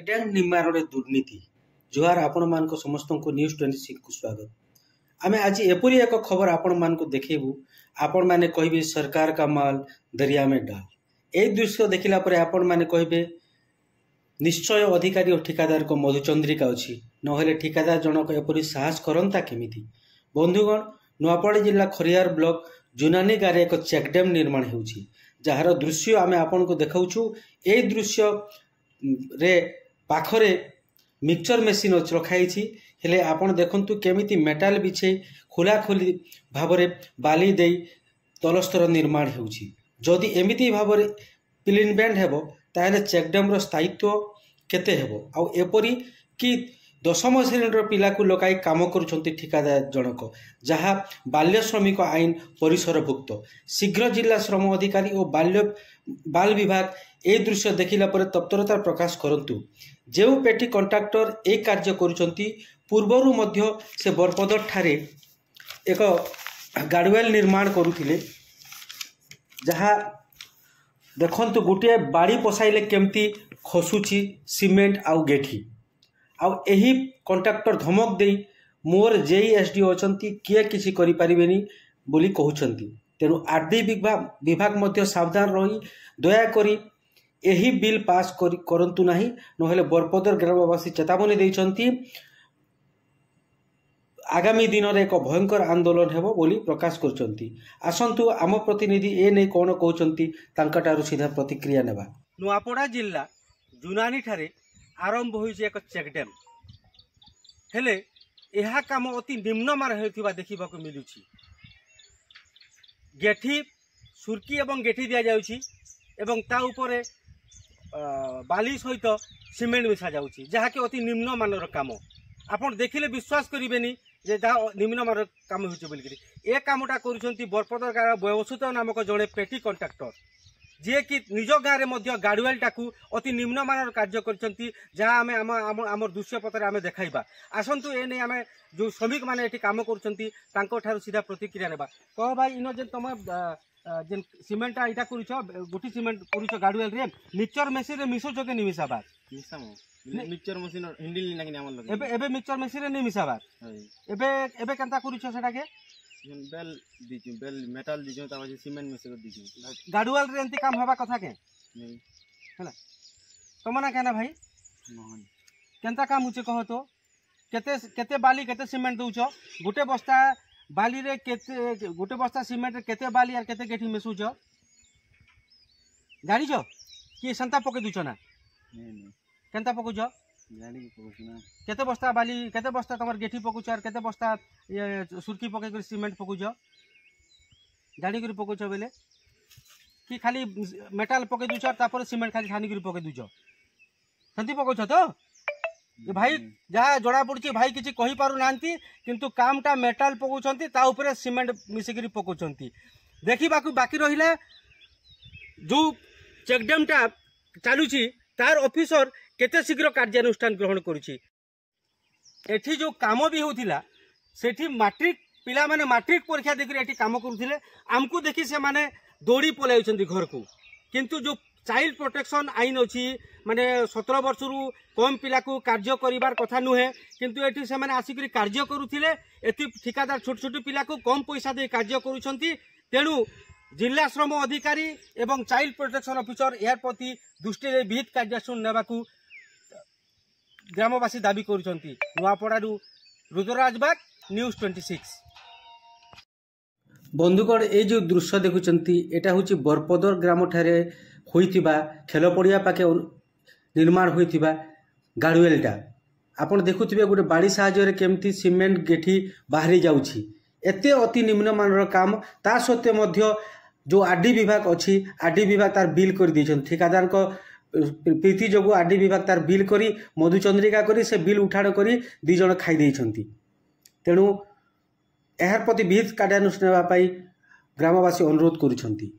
Dam निर्माण दुर्नीति जुहार आपण मान समस्त को न्यूज 26 को स्वागत। आम आज एपरी एक खबर आपण मान देखू आपण मैंने कहे सरकार का माल दरिया में डाल। ए दृश्य देखला पर आपण मैंने कहे निश्चय अधिकारी और ठिकादार को मधुचंद्रिका अच्छी नहले ठिकादार जनक एपरी साहस करता केमिति। बंधुगण नुआपड़ा जिला खरियार ब्लॉक जुनानी गाँव एक चेकडेम निर्माण होउछि जार दृश्य आम आपण को देखाऊँ। ए दृश्य रे पाखरे मिक्सचर मेसीन रखाई हेले आपण देखंतु केमिति मेटाल बिछे खोलाखोली भावरे बाली दे तलस्तर निर्माण होउछि। जदि एमिति भावरे प्लेन बैंड हेबो ताहेले चेकडेम रो स्थायित्व केते हेबो आ एपरी कि 10म श्रेणी पिला को लगाई काम करुछंती ठिकादार जनक जहाँ बाल्य श्रमिक आईन परिसरभुक्त। शीघ्र जिला श्रम अधिकारी और बाल विभाग ए दृश्य देखिला पर तत्परता प्रकाश करंतु। जो पेटी कंट्राक्टर ए कार्य करुछंती पूर्वरु मध्य से बरपदर ठारे एक गार्डवेल निर्माण करुथिले जहाँ देखंतु गोटे बाड़ी पसाइले केमती खसुची सीमेंट आउ गेठी आउ एही कंट्राक्टर धमक दे मोर जेईएसडी अछंती किए किसी करि परिबेनी बोली कहउछंती। तेणु आरडी विभाग मध्य सावधान रही दया करी एही बिल पास करंतु नाही नहेले बरपदर ग्रामवासी चेतावनी देइछंती। आगामी दिन में एक भयंकर आंदोलन हेबो बोली प्रकाश करछंती। आसंतु आम प्रतिनिधि ए नै कोन कहउछंती तांकाटारु सीधा प्रतिक्रिया नेबा। नुआपड़ा जिला जुनानी ठारे आरंभ होइছে एक चेकडेम हेले यह काम अति निम्नमान होइथिबा देखिबाकू मिलुछि। गेठी सुरकी एवं गेठी दिया जाउछि एवं ता उपरे बाली सहित सीमेंट मिसा जाउछि जहाँकि अति निम्नमानर काम। आपण देखिले विश्वास करिबेनी जे निम्नमानर काम होइछ बोलिकरी ए कामटा करूछंती बरपदर गाँव व्यवसूत नामक जड़े पेटी कंट्राक्टर जे कि निज गाँव में गार्डवेलटा को अति निम्नमानर कार्य करछंती जहाँ आमे आमर दृश्य पत्र आमे देखाइबा। आसंतु ए नै आमे जो श्रमिक माने एठी काम करछंती तांको ठारू सीधा प्रतिक्रिया नेबा। कह भाई इन जे तुम जेन सीमेंटा इटा करूछ गोटी सीमेंट करूछ गार्डवेल रे मिक्सचर मेसिन रे मिसो के नि मिसाबा मिक्सचर मशीन हैंडल नाकि हमन लगे एबे मिक्सचर मेसिन रे नि मिसाबा एबे केनता करूछ सेटा के बेल दीजु बेल मेटल दीजु ता सीमेंट मिक्स दीजु गार्डवेल रे एंती काम होबा कथा के नहीं हैला तमना केना भाई नहीं केनता काम उचे कह तो केते केते बाली केते सीमेंट दउछ गोटे बस्ता बाली रे केते गोटे बस्ता सीमेंट रे केते बाली और केते गेठी मिसुछ जानि छ कि संता पके दुछ ना नहीं केनता पकुछ जानि पकुछ ना केते बस्ता बाली केते बस्ता तमर गेठी पकुछ और केते बस्ता ये सुरकी पके कर सीमेंट पकुछ जानि कर पकुछ बेले कि खाली मेटल पके दुछ और तापर सीमेंट खाली छानी कर पके दुछ संती पकुछ तो ये भाई जहाँ जड़ा पड़ी भाई किसी कही पारु नांती किंतु कामटा मेटल पकाउछंती ता ऊपर सीमेंट मिसिकरी पकाउछंती। देखिबाकू बाकी रहिला जो चेकडेमटा चालुची तार ऑफिसर केते शीघ्र कार्यानुष्ठान ग्रहण करुची। एठी जो काम भी होतिला सेठी मैट्रिक पिला माने मैट्रिक परीक्षा देखि एठी काम करुथिले आमको देखि से माने दौड़ी पलाइछंती घर को किंतु जो चाइल्ड प्रोटेक्शन आईन अच्छी माने 17 वर्ष रु कम पिला को कार्य करिवार कथा नुहे किंतु एठी से माने आसिकरी कार्य करुथिले एति ठिकादार छोट छोट पिला को कम पैसा दे कार्य करुछंती। तेणु जिला श्रम अधिकारी एवं चाइल्ड प्रोटेक्शन ऑफिसर यार प्रति दृष्टि विहित कार्यानुष्ठान नेबाकू ग्रामवासी दाबी करुछंती। नुआपड़ारू रुद्रराज बाग न्यूज 26। बंधुगण ए जो दृश्य देखुचंती एटा होची बरपदर ग्राम ठारे होइथिबा खेल पड़िया पाखे निर्माण होइथिबा गार्डवेलटा आपण देखुथिबे गोटे बाड़ी साहाय्य केमती सीमेंट गेठी बाहरी जाउछि एते अति निम्नमानर काम ता सत्वे मध्य जो आरडी विभाग अच्छी आरडी विभाग तार बिल कर दी ठिकादार को प्रीति जो आरडी विभाग तार बिल करी मधुचंद्रिका करी से बिल उठाण करी दी जण खाई देइछंती। तेणु यार प्रति विहित कार्यानुष्ठान ग्रामवासी अनुरोध करुछंती।